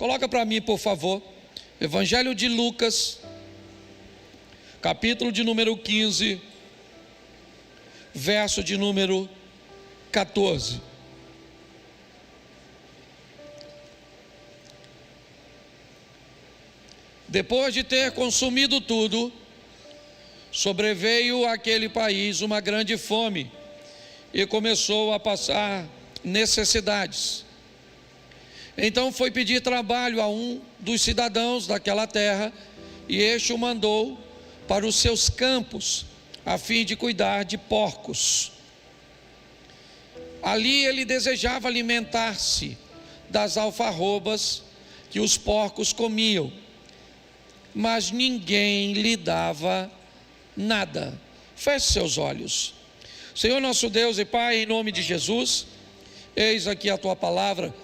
Coloca para mim, por favor, Evangelho de Lucas, capítulo de número 15, verso de número 14. Depois de ter consumido tudo, sobreveio àquele país uma grande fome e começou a passar necessidades. Então foi pedir trabalho a um dos cidadãos daquela terra, e este o mandou para os seus campos, a fim de cuidar de porcos. Ali ele desejava alimentar-se das alfarrobas que os porcos comiam, mas ninguém lhe dava nada. Feche seus olhos. Senhor nosso Deus e Pai, em nome de Jesus, eis aqui a Tua palavra.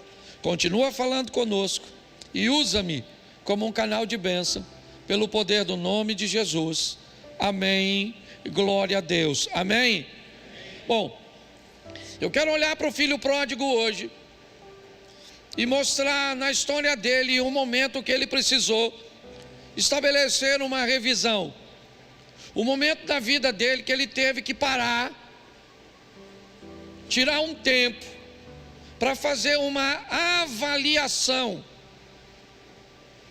Continua falando conosco e usa-me como um canal de bênção, pelo poder do nome de Jesus. Amém. Glória a Deus. Amém. Bom, eu quero olhar para o filho pródigo hoje e mostrar na história dele um momento que ele precisou estabelecer uma revisão. O momento da vida dele que ele teve que parar, tirar um tempo para fazer uma avaliação.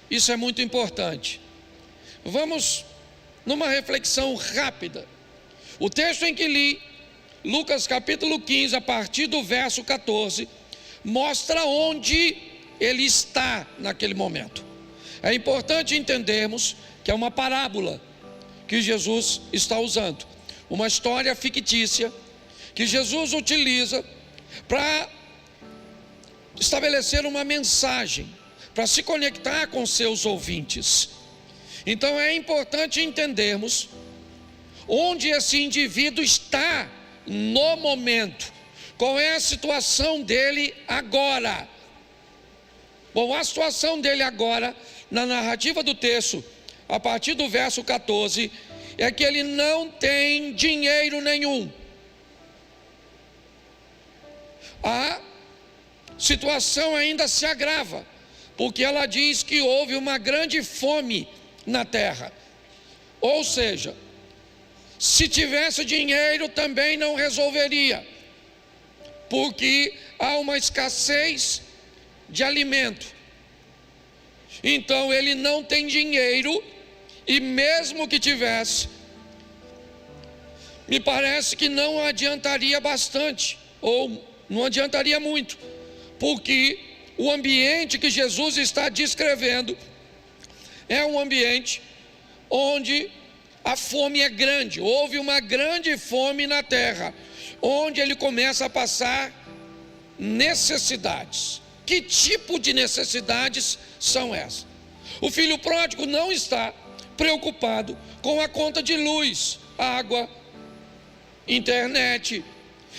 Isso é muito importante. Vamos numa reflexão rápida. O texto em que li, Lucas capítulo 15, a partir do verso 14, mostra onde ele está naquele momento. É importante entendermos que é uma parábola que Jesus está usando, uma história fictícia que Jesus utiliza para estabelecer uma mensagem, para se conectar com seus ouvintes. Então é importante entendermos onde esse indivíduo está no momento, qual é a situação dele agora. Bom, a situação dele agora, na narrativa do texto, a partir do verso 14, é que ele não tem dinheiro nenhum. A situação ainda se agrava, porque ela diz que houve uma grande fome na terra. Ou seja, se tivesse dinheiro também não resolveria, porque há uma escassez de alimento. Então ele não tem dinheiro, e mesmo que tivesse, me parece que não adiantaria bastante, ou não adiantaria muito, porque o ambiente que Jesus está descrevendo é um ambiente onde a fome é grande. Houve uma grande fome na terra, onde ele começa a passar necessidades. Que tipo de necessidades são essas? O filho pródigo não está preocupado com a conta de luz, água, internet.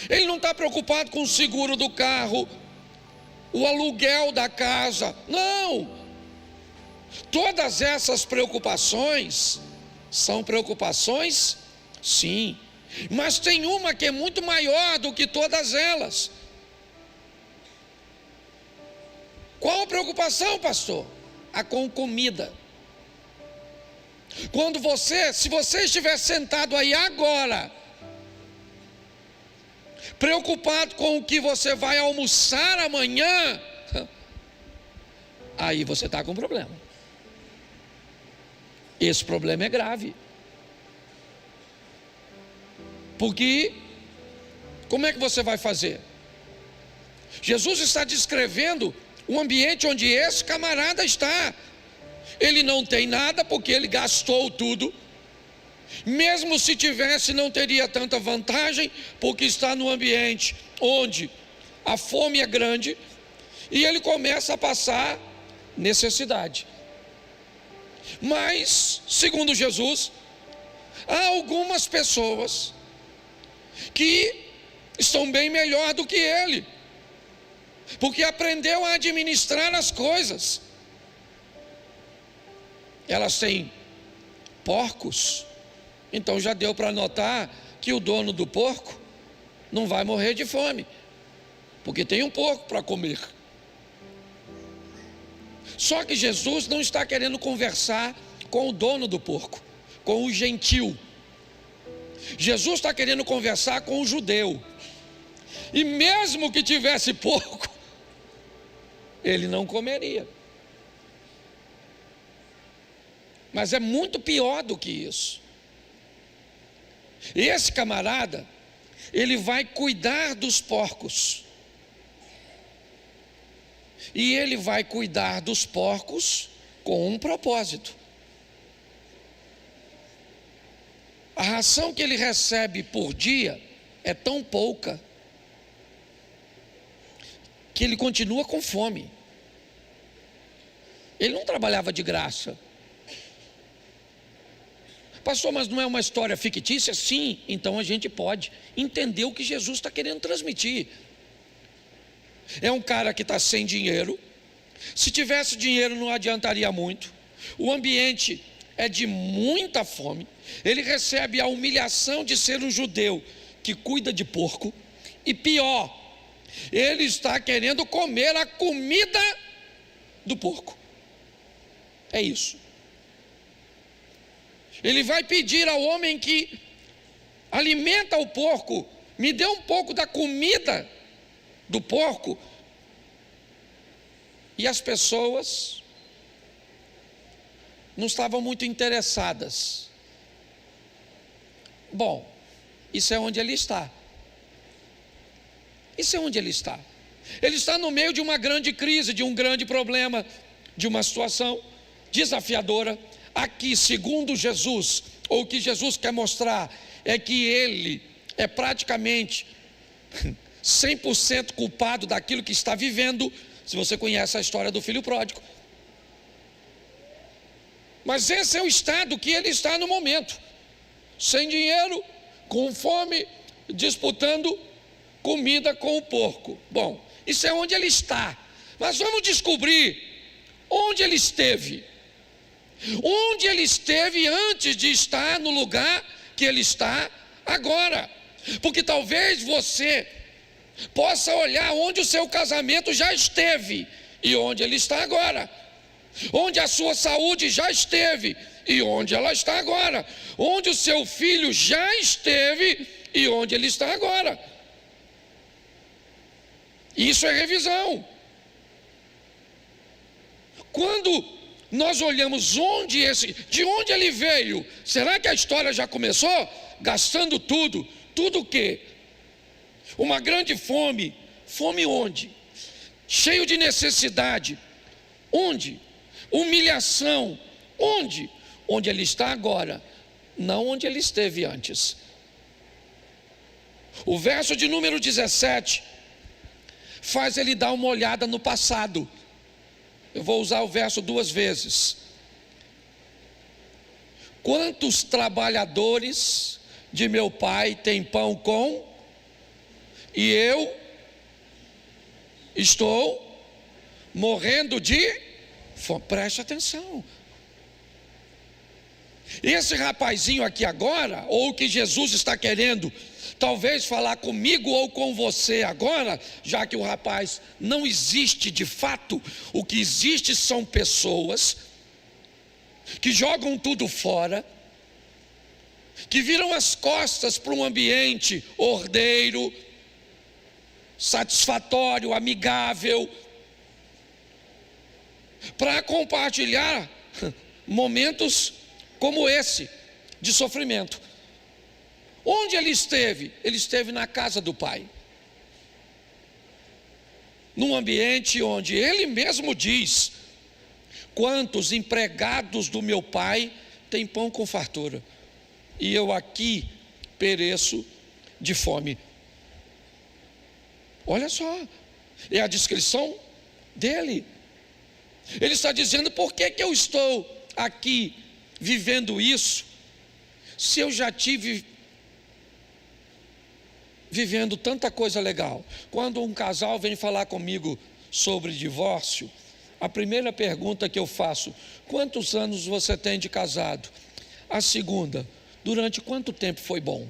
Ele não está preocupado com o seguro do carro, o aluguel da casa. Não! Todas essas preocupações são preocupações, sim, mas tem uma que é muito maior do que todas elas. Qual a preocupação, pastor? A com comida. Quando se você estiver sentado aí agora, preocupado com o que você vai almoçar amanhã, aí você está com um problema. Esse problema é grave. Porque, como é que você vai fazer? Jesus está descrevendo o ambiente onde esse camarada está. Ele não tem nada porque ele gastou tudo. Mesmo se tivesse, não teria tanta vantagem, porque está no ambiente onde a fome é grande e ele começa a passar necessidade. Mas, segundo Jesus, há algumas pessoas que estão bem melhor do que ele, porque aprendeu a administrar as coisas. Elas têm porcos, então já deu para notar que o dono do porco não vai morrer de fome, porque tem um porco para comer. Só que Jesus não está querendo conversar com o dono do porco, com o gentil. Jesus está querendo conversar com o judeu. E mesmo que tivesse porco, ele não comeria. Mas é muito pior do que isso. Esse camarada, ele vai cuidar dos porcos. E ele vai cuidar dos porcos com um propósito. A ração que ele recebe por dia é tão pouca que ele continua com fome. Ele não trabalhava de graça. Pastor, mas não é uma história fictícia? Sim, então a gente pode entender o que Jesus está querendo transmitir. É um cara que está sem dinheiro. Se tivesse dinheiro não adiantaria muito. O ambiente é de muita fome. Ele recebe a humilhação de ser um judeu que cuida de porco. E pior, ele está querendo comer a comida do porco. É isso. Ele vai pedir ao homem que alimenta o porco: me dê um pouco da comida do porco. E as pessoas não estavam muito interessadas. Bom, isso é onde ele está. Isso é onde ele está. Ele está no meio de uma grande crise, de um grande problema, de uma situação desafiadora. Aqui, segundo Jesus, ou o que Jesus quer mostrar é que ele é praticamente 100% culpado daquilo que está vivendo. Se você conhece a história do filho pródigo. Mas esse é o estado que ele está no momento. Sem dinheiro, com fome, disputando comida com o porco. Bom, isso é onde ele está. Mas vamos descobrir onde ele esteve. Onde ele esteve antes de estar no lugar que ele está agora. Porque talvez você possa olhar onde o seu casamento já esteve e onde ele está agora. Onde a sua saúde já esteve e onde ela está agora. Onde o seu filho já esteve e onde ele está agora. Isso é revisão. Quando nós olhamos de onde ele veio, será que a história já começou? Gastando tudo. Tudo o quê? Uma grande fome. Fome onde? Cheio de necessidade. Onde? Humilhação. Onde? Onde ele está agora, não onde ele esteve antes. O verso de número 17 faz ele dar uma olhada no passado. Eu vou usar o verso 2 vezes. Quantos trabalhadores de meu pai têm pão com, e eu estou morrendo de fome? Preste atenção. Esse rapazinho aqui agora, ou o que Jesus está querendo talvez falar comigo ou com você agora, já que o rapaz não existe de fato, o que existe são pessoas que jogam tudo fora, que viram as costas para um ambiente ordeiro, satisfatório, amigável, para compartilhar momentos como esse, de sofrimento. Onde ele esteve? Ele esteve na casa do pai. Num ambiente onde ele mesmo diz: quantos empregados do meu pai têm pão com fartura, e eu aqui pereço de fome. Olha só, é a descrição dele. Ele está dizendo: por que eu estou aqui vivendo isso, se eu já tive vivendo tanta coisa legal? Quando um casal vem falar comigo sobre divórcio, a primeira pergunta que eu faço: quantos anos você tem de casado? A segunda: durante quanto tempo foi bom?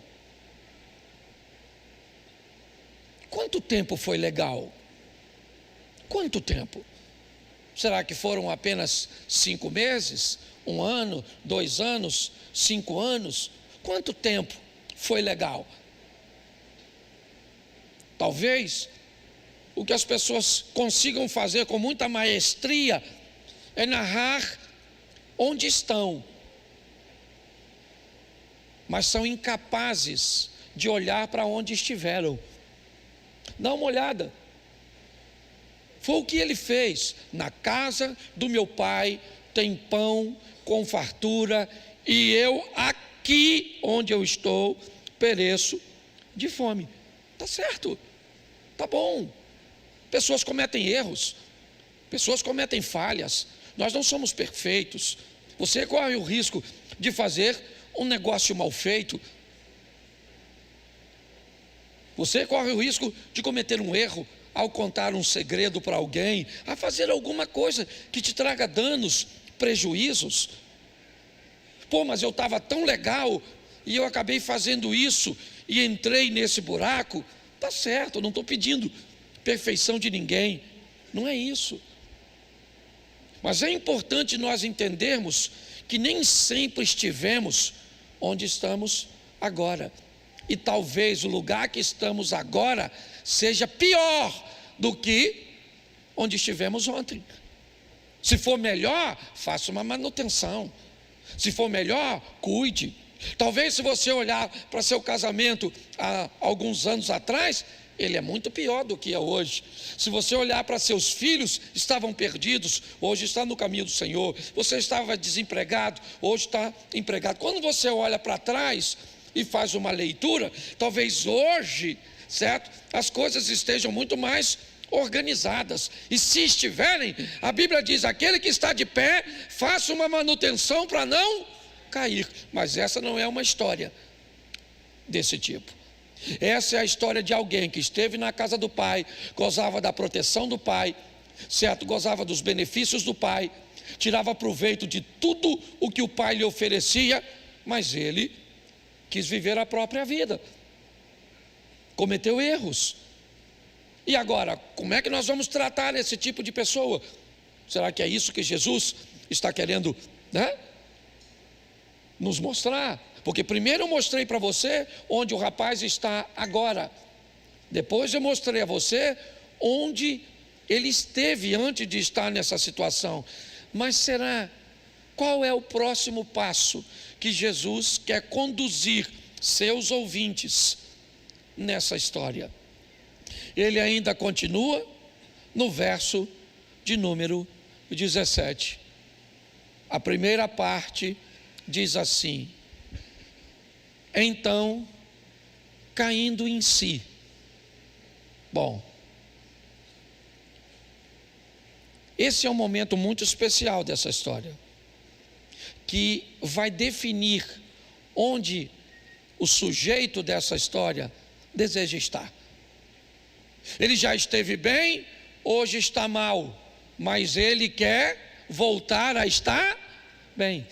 Quanto tempo foi legal? Quanto tempo? Será que foram apenas 5 meses? 1 ano? 2 anos? 5 anos? Quanto tempo foi legal? Talvez o que as pessoas consigam fazer com muita maestria é narrar onde estão, mas são incapazes de olhar para onde estiveram. Dá uma olhada. Foi o que ele fez. Na casa do meu pai tem pão com fartura, e eu aqui onde eu estou pereço de fome. Tá certo, tá bom. Pessoas cometem erros, pessoas cometem falhas. Nós não somos perfeitos. Você corre o risco de fazer um negócio mal feito. Você corre o risco de cometer um erro ao contar um segredo para alguém, a fazer alguma coisa que te traga danos, prejuízos. Pô, mas eu estava tão legal e eu acabei fazendo isso e entrei nesse buraco. Tá certo, eu não estou pedindo perfeição de ninguém, não é isso. Mas é importante nós entendermos que nem sempre estivemos onde estamos agora. E talvez o lugar que estamos agora seja pior do que onde estivemos ontem. Se for melhor, faça uma manutenção. Se for melhor, cuide. Talvez se você olhar para seu casamento há alguns anos atrás, ele é muito pior do que é hoje. Se você olhar para seus filhos, estavam perdidos, hoje está no caminho do Senhor. Você estava desempregado, hoje está empregado. Quando você olha para trás e faz uma leitura, talvez hoje, certo, as coisas estejam muito mais organizadas. E se estiverem, a Bíblia diz: aquele que está de pé, faça uma manutenção para não cair. Mas essa não é uma história desse tipo. Essa é a história de alguém que esteve na casa do pai, gozava da proteção do pai, certo? Gozava dos benefícios do pai, tirava proveito de tudo o que o pai lhe oferecia, mas ele quis viver a própria vida, cometeu erros. E agora, como é que nós vamos tratar esse tipo de pessoa? Será que é isso que Jesus está querendo, nos mostrar? Porque primeiro eu mostrei para você onde o rapaz está agora. Depois eu mostrei a você onde ele esteve antes de estar nessa situação. Mas será? Qual é o próximo passo que Jesus quer conduzir seus ouvintes nessa história? Ele ainda continua no verso de número 17. A primeira parte diz assim: então, caindo em si. Bom, esse é um momento muito especial dessa história, que vai definir onde o sujeito dessa história deseja estar. Ele já esteve bem, hoje está mal, mas ele quer voltar a estar bem.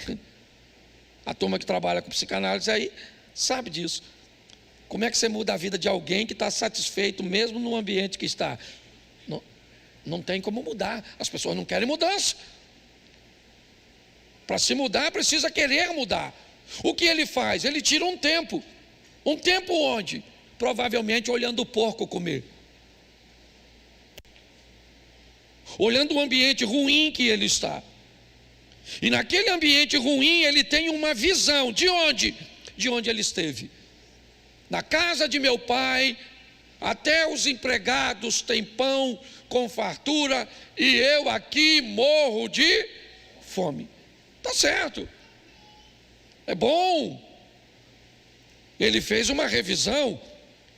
A turma que trabalha com psicanálise aí sabe disso. Como é que você muda a vida de alguém que está satisfeito mesmo no ambiente que está? Não tem como mudar. As pessoas não querem mudança. Para se mudar precisa querer mudar. O que ele faz? Ele tira um tempo. Um tempo onde? Provavelmente olhando o porco comer, olhando o ambiente ruim que ele está. E naquele ambiente ruim ele tem uma visão. De onde? De onde ele esteve. Na casa de meu pai, até os empregados têm pão com fartura, e eu aqui morro de fome. Está certo, é bom. Ele fez uma revisão,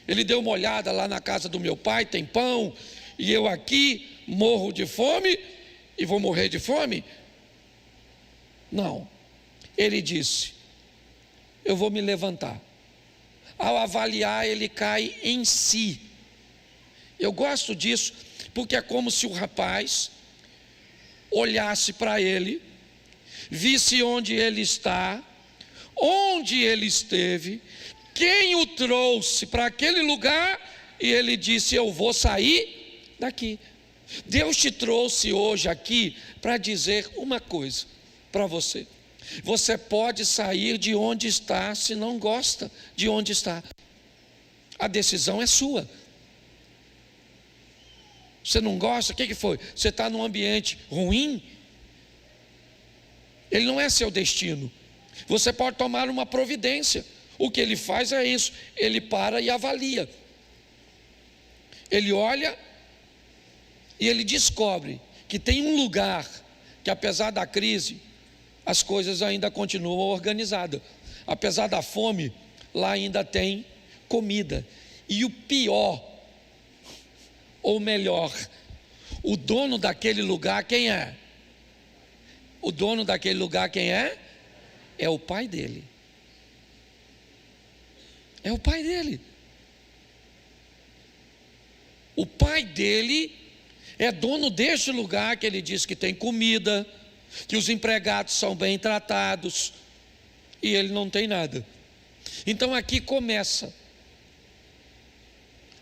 ele deu uma olhada lá na casa do meu pai, tem pão, e eu aqui morro de fome, e vou morrer de fome? Não, ele disse: eu vou me levantar. Ao avaliar, ele cai em si. Eu gosto disso, porque é como se o rapaz olhasse para ele, visse onde ele está, onde ele esteve, quem o trouxe para aquele lugar, e ele disse: eu vou sair daqui. Deus te trouxe hoje aqui para dizer uma coisa para você. Você pode sair de onde está se não gosta de onde está. A decisão é sua. Você não gosta? O que foi? Você está num ambiente ruim? Ele não é seu destino. Você pode tomar uma providência. O que ele faz é isso. Ele para e avalia. Ele olha e ele descobre que tem um lugar que, apesar da crise, as coisas ainda continuam organizadas. Apesar da fome, lá ainda tem comida. E o pior, ou melhor, o dono daquele lugar quem é? O dono daquele lugar quem é? É o pai dele. É o pai dele. O pai dele é dono deste lugar que ele diz que tem comida, que os empregados são bem tratados, e ele não tem nada. Então aqui começa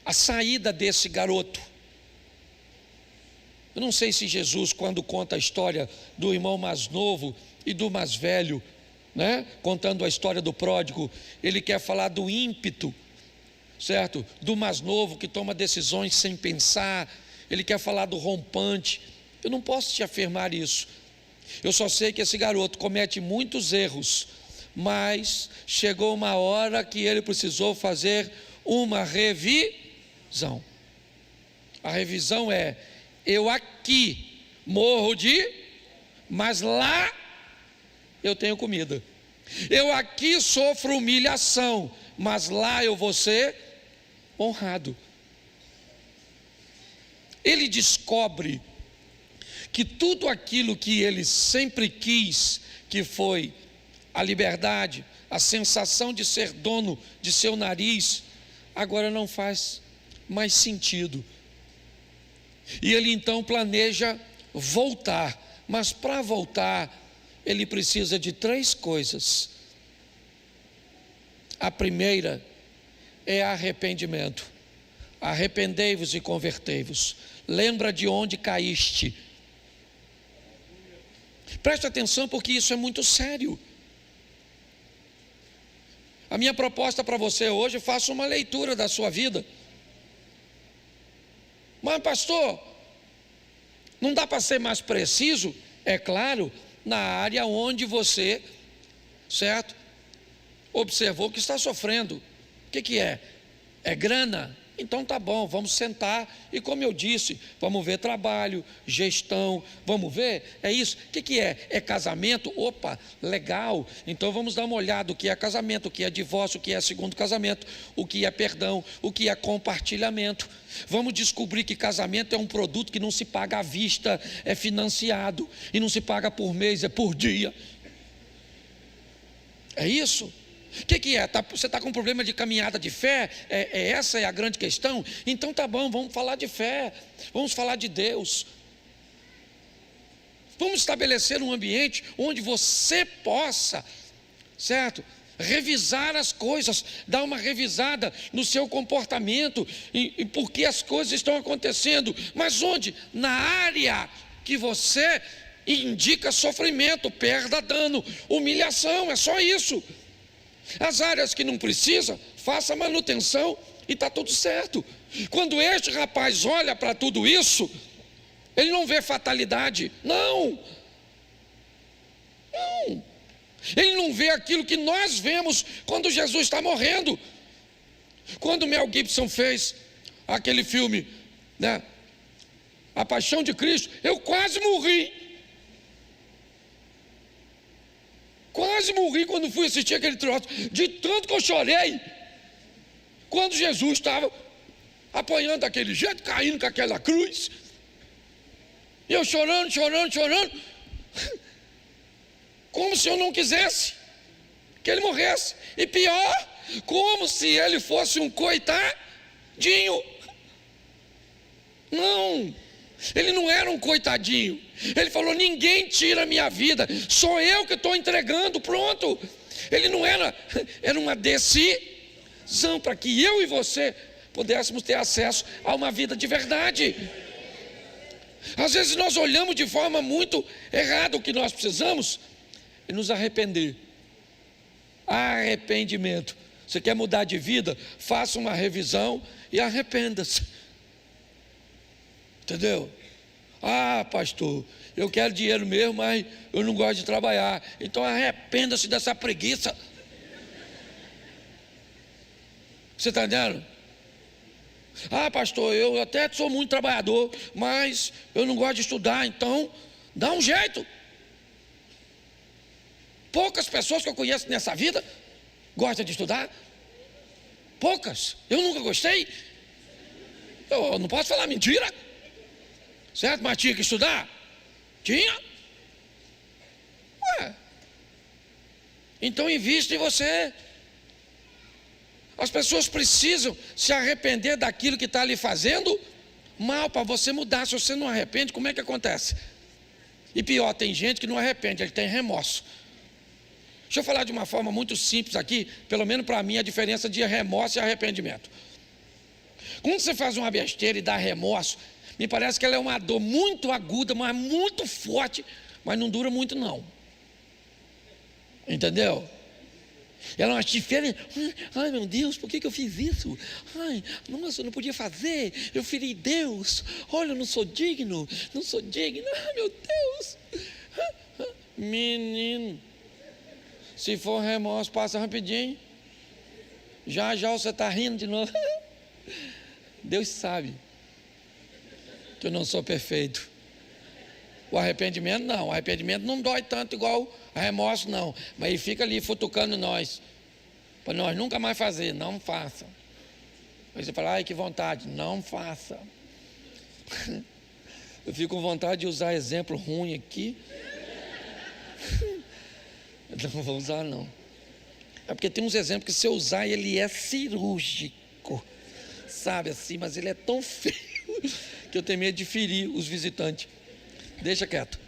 a saída desse garoto. Eu não sei se Jesus, quando conta a história do irmão mais novo e do mais velho, contando a história do pródigo, ele quer falar do ímpeto, certo? Do mais novo que toma decisões sem pensar. Ele quer falar do rompante. Eu não posso te afirmar isso. Eu só sei que esse garoto comete muitos erros, mas chegou uma hora que ele precisou fazer uma revisão. A revisão é: eu aqui morro mas lá eu tenho comida. Eu aqui sofro humilhação, mas lá eu vou ser honrado. Ele descobre que tudo aquilo que ele sempre quis, que foi a liberdade, a sensação de ser dono de seu nariz, agora não faz mais sentido. E ele então planeja voltar, mas para voltar, ele precisa de 3 coisas. A primeira é arrependimento. Arrependei-vos e convertei-vos. Lembra de onde caíste. Preste atenção, porque isso é muito sério. A minha proposta para você hoje, faça uma leitura da sua vida. Mas pastor, não dá para ser mais preciso? É claro, na área onde você, certo, observou que está sofrendo. O que é? É grana? Então tá bom, vamos sentar e, como eu disse, vamos ver trabalho, gestão, vamos ver, é isso. O que é? É casamento? Opa, legal, então vamos dar uma olhada o que é casamento, o que é divórcio, o que é segundo casamento, o que é perdão, o que é compartilhamento. Vamos descobrir que casamento é um produto que não se paga à vista, é financiado, e não se paga por mês, é por dia. É isso? O que é? Você está com um problema de caminhada de fé? Essa é a grande questão? Então tá bom, vamos falar de fé, vamos falar de Deus. Vamos estabelecer um ambiente onde você possa, certo, revisar as coisas, dar uma revisada no seu comportamento e por que as coisas estão acontecendo. Mas onde? Na área que você indica sofrimento, perda, dano, humilhação, é só isso. As áreas que não precisa, faça manutenção e está tudo certo. Quando este rapaz olha para tudo isso, ele não vê fatalidade, não. Ele não vê aquilo que nós vemos quando Jesus está morrendo. Quando Mel Gibson fez aquele filme, A Paixão de Cristo, eu quase morri. Quase morri quando fui assistir aquele troço, de tanto que eu chorei, quando Jesus estava apanhando daquele jeito, caindo com aquela cruz, e eu chorando, como se eu não quisesse que ele morresse, e pior, como se ele fosse um coitadinho. Não, ele não era um coitadinho. Ele falou: ninguém tira a minha vida, sou eu que estou entregando, pronto. Ele não era uma decisão para que eu e você pudéssemos ter acesso a uma vida de verdade. Às vezes nós olhamos de forma muito errada. O que nós precisamos é nos arrepender. Arrependimento. Você quer mudar de vida? Faça uma revisão e arrependa-se. Entendeu? Ah, pastor, eu quero dinheiro mesmo, mas eu não gosto de trabalhar. Então arrependa-se dessa preguiça. Você está entendendo? Ah, pastor, eu até sou muito trabalhador, mas eu não gosto de estudar, então dá um jeito. Poucas pessoas que eu conheço nessa vida gostam de estudar. Poucas. Eu nunca gostei. Eu não posso falar mentira. Certo? Mas tinha que estudar? Tinha. Ué. Então invista em você. As pessoas precisam se arrepender daquilo que está lhe fazendo mal para você mudar. Se você não arrepende, como é que acontece? E pior, tem gente que não arrepende, ele tem remorso. Deixa eu falar de uma forma muito simples aqui, pelo menos para mim, a diferença de remorso e arrependimento. Quando você faz uma besteira e dá remorso, me parece que ela é uma dor muito aguda, mas muito forte, mas não dura muito não. Entendeu? Ela é uma diferença. Ai meu Deus, por que eu fiz isso? Ai, nossa, eu não podia fazer. Eu feri Deus. Olha, eu não sou digno. Não sou digno. Ai meu Deus. Menino, se for remorso, passa rapidinho. Já você está rindo de novo. Deus sabe que eu não sou perfeito. O arrependimento não. O arrependimento não dói tanto igual remorso não. Mas ele fica ali futucando nós. Para nós nunca mais fazer. Não faça. Aí você fala, ai que vontade. Não faça. Eu fico com vontade de usar exemplo ruim aqui. Não vou usar não. É porque tem uns exemplos que se eu usar ele é cirúrgico. Sabe assim, mas ele é tão feio que eu tenho medo de ferir os visitantes. Deixa quieto.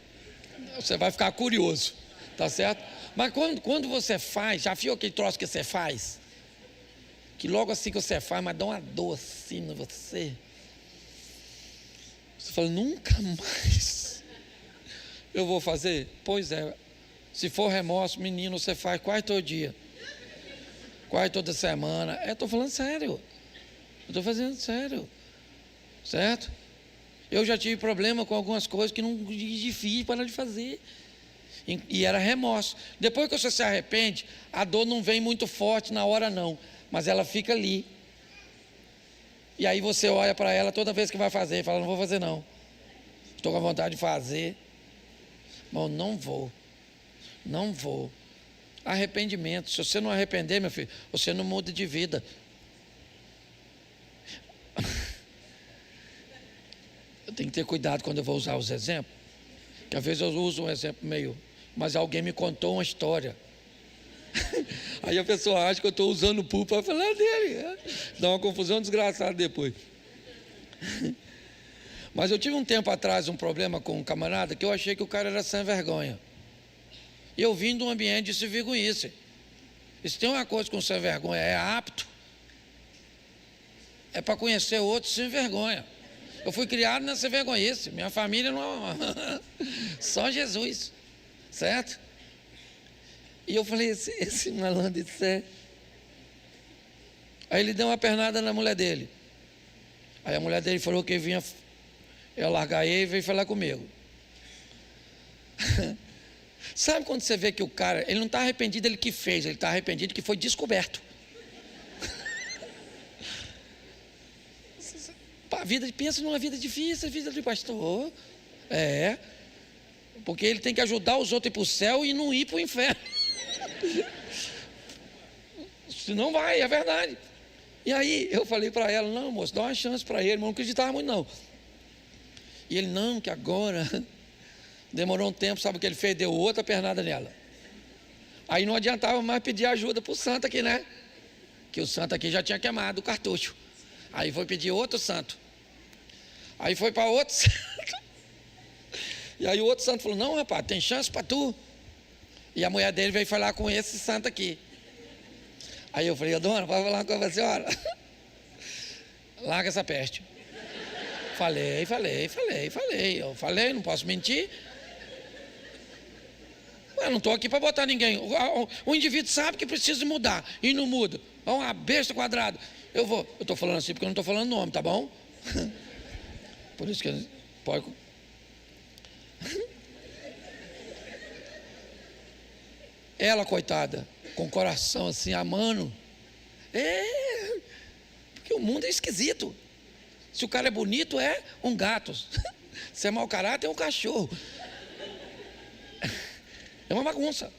Você vai ficar curioso. Tá certo? Mas quando você faz, já viu aquele troço que você faz? Que logo assim que você faz, mas dá uma dor assim em você. Você fala, nunca mais eu vou fazer? Pois é. Se for remorso, menino, você faz quase todo dia. Quase toda semana. Eu estou falando sério. Eu estou fazendo sério. Certo? Eu já tive problema com algumas coisas que não é difícil para de fazer. E era remorso. Depois que você se arrepende, a dor não vem muito forte na hora não. Mas ela fica ali. E aí você olha para ela toda vez que vai fazer e fala, não vou fazer não. Estou com vontade de fazer. Bom, não vou. Não vou. Arrependimento. Se você não arrepender, meu filho, você não muda de vida. Eu tenho que ter cuidado quando eu vou usar os exemplos. Que às vezes eu uso um exemplo meio... Mas alguém me contou uma história. Aí a pessoa acha que eu estou usando o pulpo para falar dele. Dá uma confusão desgraçada depois. Mas eu tive um tempo atrás um problema com um camarada que eu achei que o cara era sem vergonha. E eu vim de um ambiente de sem vergonhice. E se tem uma coisa com sem vergonha, é apto. É para conhecer outros sem vergonha. Eu fui criado nessa vergonhice. Minha família não... Só Jesus. Certo? E eu falei, esse malandro, isso é... Aí ele deu uma pernada na mulher dele. Aí a mulher dele falou que vinha... Eu largar ele e veio falar comigo. Sabe quando você vê que o cara... Ele não está arrependido dele que fez, ele está arrependido que foi descoberto. Pensa numa vida difícil, vida de pastor. É. Porque ele tem que ajudar os outros a ir para o céu e não ir para o inferno. Senão vai, é verdade. E aí eu falei para ela, não moço, dá uma chance para ele, mas não acreditava muito não. E ele, não, que agora... Demorou um tempo, sabe o que ele fez? Deu outra pernada nela. Aí não adiantava mais pedir ajuda para o santo aqui, né? Que o santo aqui já tinha queimado o cartucho. Aí foi pedir outro santo. Aí foi para outro santo. E aí o outro santo falou, não rapaz, tem chance para tu. E a mulher dele veio falar com esse santo aqui. Aí eu falei, dona, pode falar com a senhora? Larga essa peste. Falei. Eu falei, não posso mentir. Eu não estou aqui para botar ninguém. O indivíduo sabe que precisa mudar e não muda. É uma besta quadrada. Eu estou falando assim porque eu não estou falando nome, tá bom? Por isso que pode. Ela, coitada, com o coração assim, amando. Porque o mundo é esquisito. Se o cara é bonito, é um gato. Se é mau caráter, é um cachorro. É uma bagunça.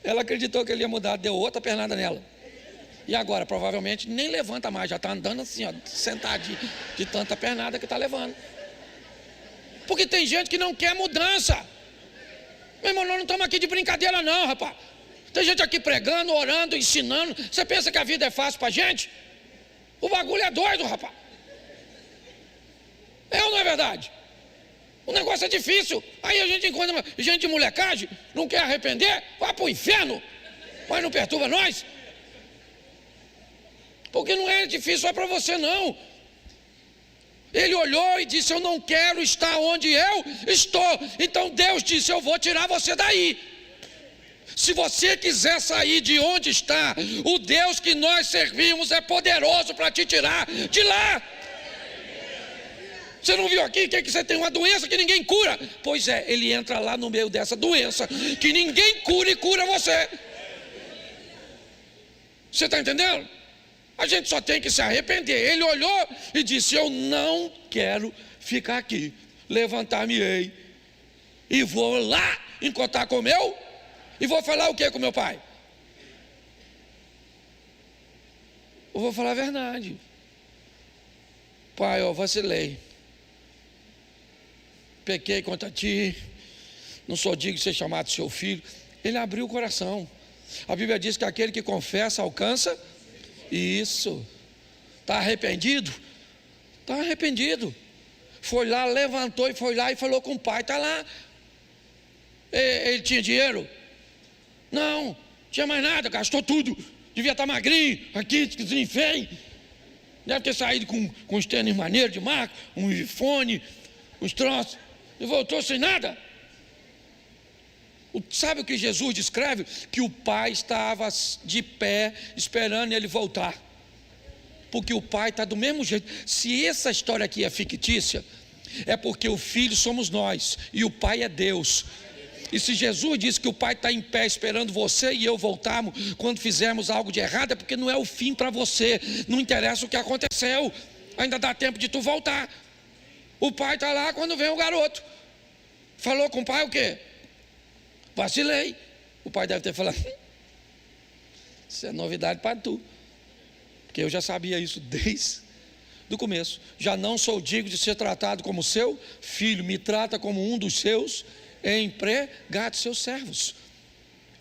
Ela acreditou que ele ia mudar, deu outra pernada nela. E agora, provavelmente, nem levanta mais, já está andando assim, ó, sentadinho, de tanta pernada que está levando. Porque tem gente que não quer mudança. Meu irmão, nós não estamos aqui de brincadeira não, rapaz. Tem gente aqui pregando, orando, ensinando. Você pensa que a vida é fácil para a gente? O bagulho é doido, rapaz. É ou não é verdade? O negócio é difícil. Aí a gente encontra gente de molecagem, não quer arrepender, vai para o inferno. Mas não perturba nós. Porque não é difícil só para você não. Ele olhou e disse: eu não quero estar onde eu estou. Então Deus disse: eu vou tirar você daí. Se você quiser sair de onde está, o Deus que nós servimos é poderoso para te tirar de lá. Você não viu aqui que você tem uma doença que ninguém cura? Pois é, ele entra lá no meio dessa doença que ninguém cura e cura você. Você está entendendo? A gente só tem que se arrepender. Ele olhou e disse: eu não quero ficar aqui. Levantar-me-ei e vou lá encontrar com o meu. E vou falar o que com meu pai? Eu vou falar a verdade. Pai, eu vacilei. Pequei contra ti. Não sou digno de ser chamado de seu filho. Ele abriu o coração. A Bíblia diz que aquele que confessa alcança. Isso. Está arrependido? Está arrependido. Foi lá, levantou e foi lá e falou com o pai. Está lá. Ele tinha dinheiro? Não, tinha mais nada, gastou tudo. Devia estar magrinho, aqui, feio. Deve ter saído com uns tênis maneiros de marca, um iPhone, uns troços. E voltou sem nada. Sabe o que Jesus descreve? Que o pai estava de pé, esperando ele voltar. Porque o pai está do mesmo jeito. Se essa história aqui é fictícia, é porque o filho somos nós e o pai é Deus. E se Jesus disse que o pai está em pé esperando você e eu voltarmos quando fizermos algo de errado, é porque não é o fim para você. Não interessa o que aconteceu, ainda dá tempo de tu voltar. O pai está lá quando vem o garoto. Falou com o pai o quê? Vacilei. O pai deve ter falado: isso é novidade para tu, porque eu já sabia isso desde o começo. Já não sou digno de ser tratado como seu filho, me trata como um dos seus empregados, seus servos.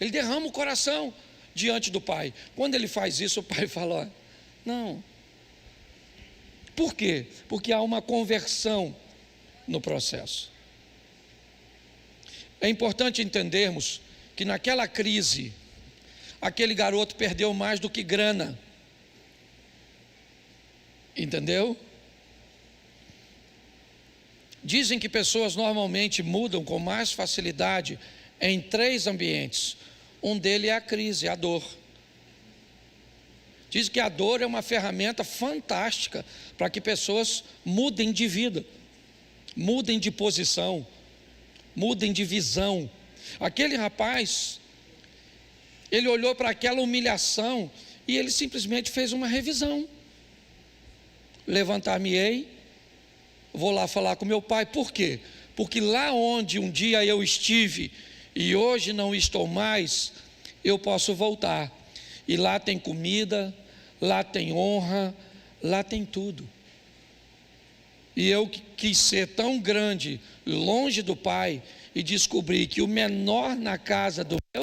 Ele derrama o coração diante do pai. Quando ele faz isso, o pai fala: ó, não. Por quê? Porque há uma conversão no processo. É importante entendermos que naquela crise, aquele garoto perdeu mais do que grana. Entendeu? Dizem que pessoas normalmente mudam com mais facilidade em 3 ambientes. Um deles é a crise, a dor. Dizem que a dor é uma ferramenta fantástica para que pessoas mudem de vida, mudem de posição, mudem de visão. Aquele rapaz, ele olhou para aquela humilhação e ele simplesmente fez uma revisão. Levantar-me-ei, vou lá falar com meu pai. Por quê? Porque lá onde um dia eu estive e hoje não estou mais, eu posso voltar. E lá tem comida, lá tem honra, lá tem tudo. E eu quis ser tão grande, longe do pai, e descobri que o menor na casa do meu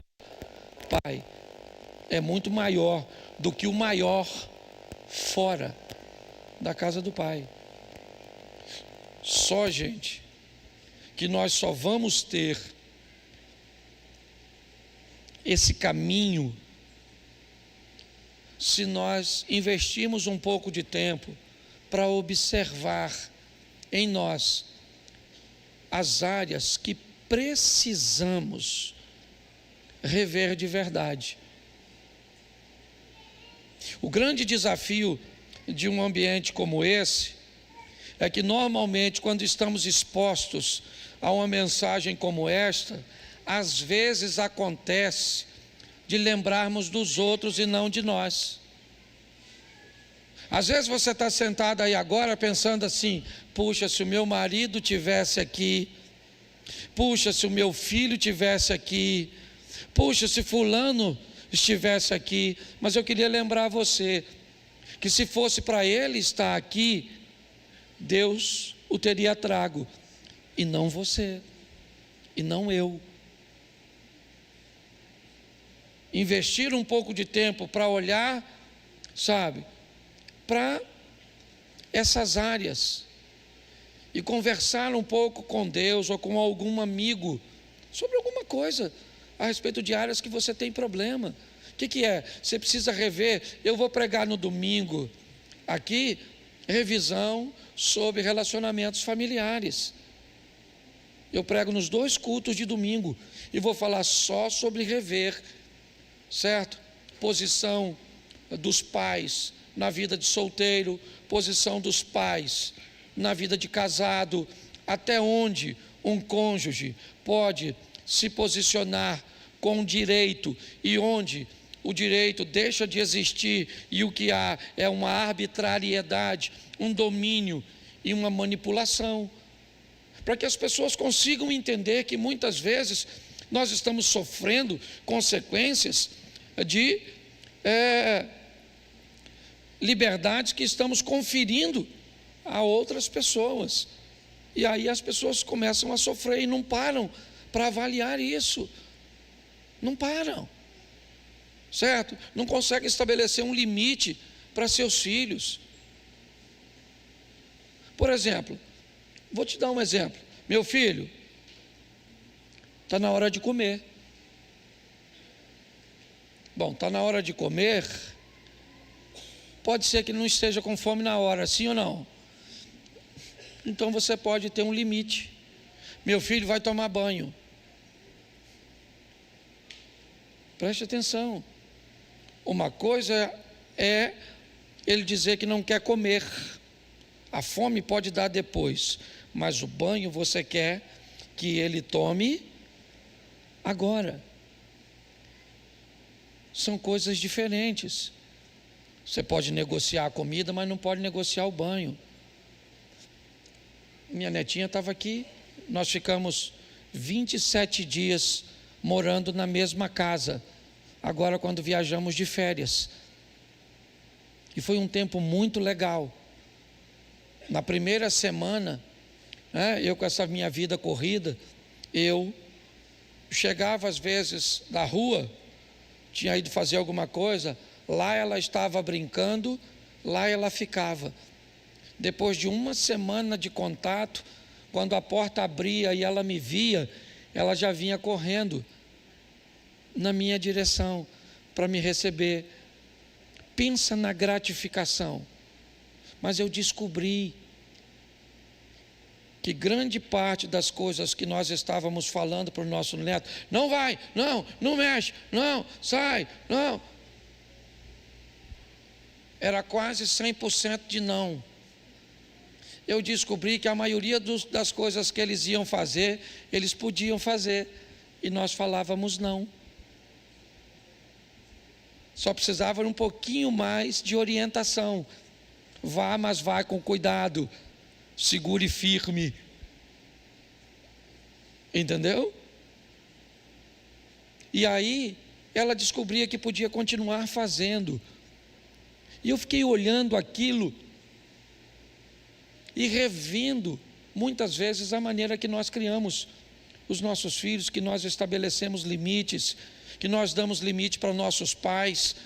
pai é muito maior do que o maior fora da casa do pai. Só, gente, que nós só vamos ter esse caminho se nós investirmos um pouco de tempo para observar em nós as áreas que precisamos rever de verdade. O grande desafio de um ambiente como esse é que normalmente quando estamos expostos a uma mensagem como esta, às vezes acontece de lembrarmos dos outros e não de nós. Às vezes você está sentado aí agora pensando assim: puxa, se o meu marido tivesse aqui, puxa, se o meu filho tivesse aqui, puxa, se fulano estivesse aqui. Mas eu queria lembrar você que se fosse para ele estar aqui, Deus o teria trago, e não você, e não eu. Investir um pouco de tempo para olhar, sabe, para essas áreas e conversar um pouco com Deus ou com algum amigo sobre alguma coisa a respeito de áreas que você tem problema. O que é? Você precisa rever. Eu vou pregar no domingo aqui, revisão sobre relacionamentos familiares. Eu prego nos 2 cultos de domingo e vou falar só sobre rever, certo? Posição dos pais na vida de solteiro, posição dos pais na vida de casado, até onde um cônjuge pode se posicionar com direito e onde o direito deixa de existir e o que há é uma arbitrariedade, um domínio e uma manipulação, para que as pessoas consigam entender que muitas vezes nós estamos sofrendo consequências de liberdades que estamos conferindo a outras pessoas, e aí as pessoas começam a sofrer e não param para avaliar isso, não param, certo? Não conseguem estabelecer um limite para seus filhos. Por exemplo, vou te dar um exemplo. Meu filho, está na hora de comer. Bom, está na hora de comer, pode ser que não esteja com fome na hora, sim ou não? Então você pode ter um limite. Meu filho vai tomar banho. Preste atenção. Uma coisa é ele dizer que não quer comer. A fome pode dar depois, mas o banho você quer que ele tome agora. São coisas diferentes. Você pode negociar a comida, mas não pode negociar o banho. Minha netinha estava aqui, nós ficamos 27 dias morando na mesma casa, agora quando viajamos de férias. E foi um tempo muito legal. Na primeira semana, eu com essa minha vida corrida, eu chegava às vezes da rua, tinha ido fazer alguma coisa, lá ela estava brincando, lá ela ficava. Depois de uma semana de contato, quando a porta abria e ela me via, ela já vinha correndo na minha direção para me receber. Pensa na gratificação. Mas eu descobri que grande parte das coisas que nós estávamos falando para o nosso neto, não vai, não mexe, não, sai, não, era quase 100% de não. Eu descobri que a maioria das coisas que eles iam fazer, eles podiam fazer, e nós falávamos não. Só precisava um pouquinho mais de orientação. Vá, mas vá com cuidado, segure firme. Entendeu? E aí, ela descobria que podia continuar fazendo. E eu fiquei olhando aquilo e revendo, muitas vezes, a maneira que nós criamos os nossos filhos, que nós estabelecemos limites, que nós damos limite para nossos pais,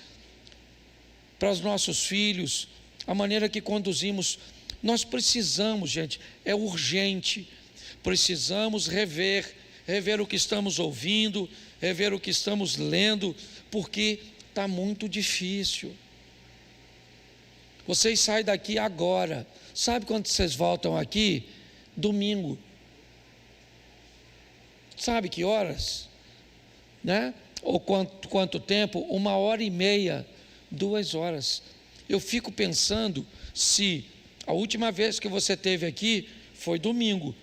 para os nossos filhos, a maneira que conduzimos. Nós precisamos, gente, é urgente, precisamos rever o que estamos ouvindo, rever o que estamos lendo, porque está muito difícil. Vocês saem daqui agora. Sabe quando vocês voltam aqui? Domingo. Sabe que horas? Né? Ou quanto tempo? 1h30, 2 horas. Eu fico pensando se a última vez que você esteve aqui foi domingo.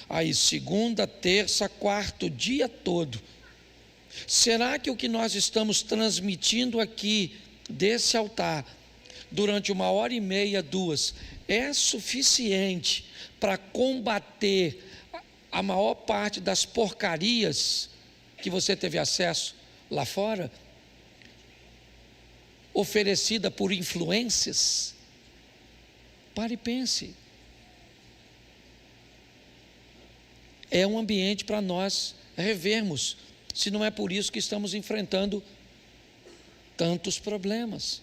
Aí segunda, terça, quarta, o dia todo. Será que o que nós estamos transmitindo aqui desse altar durante 1h30, 2 é suficiente para combater a maior parte das porcarias que você teve acesso lá fora, oferecida por influências? Pare e pense. É um ambiente para nós revermos, se não é por isso que estamos enfrentando tantos problemas.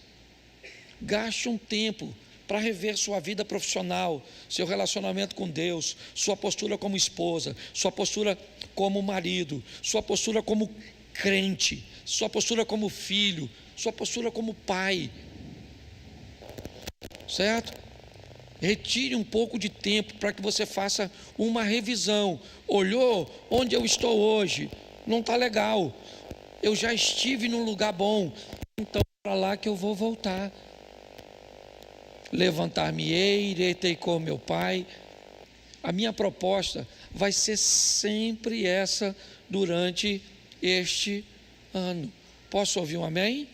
Gaste um tempo para rever sua vida profissional, seu relacionamento com Deus, sua postura como esposa, sua postura como marido, sua postura como crente, sua postura como filho, sua postura como pai. Certo? Retire um pouco de tempo para que você faça uma revisão. Olhou onde eu estou hoje? Não está legal. Eu já estive num lugar bom, então para lá que eu vou voltar. Levantar-me-ei, irei ter com meu Pai. A minha proposta vai ser sempre essa durante este ano. Posso ouvir um amém?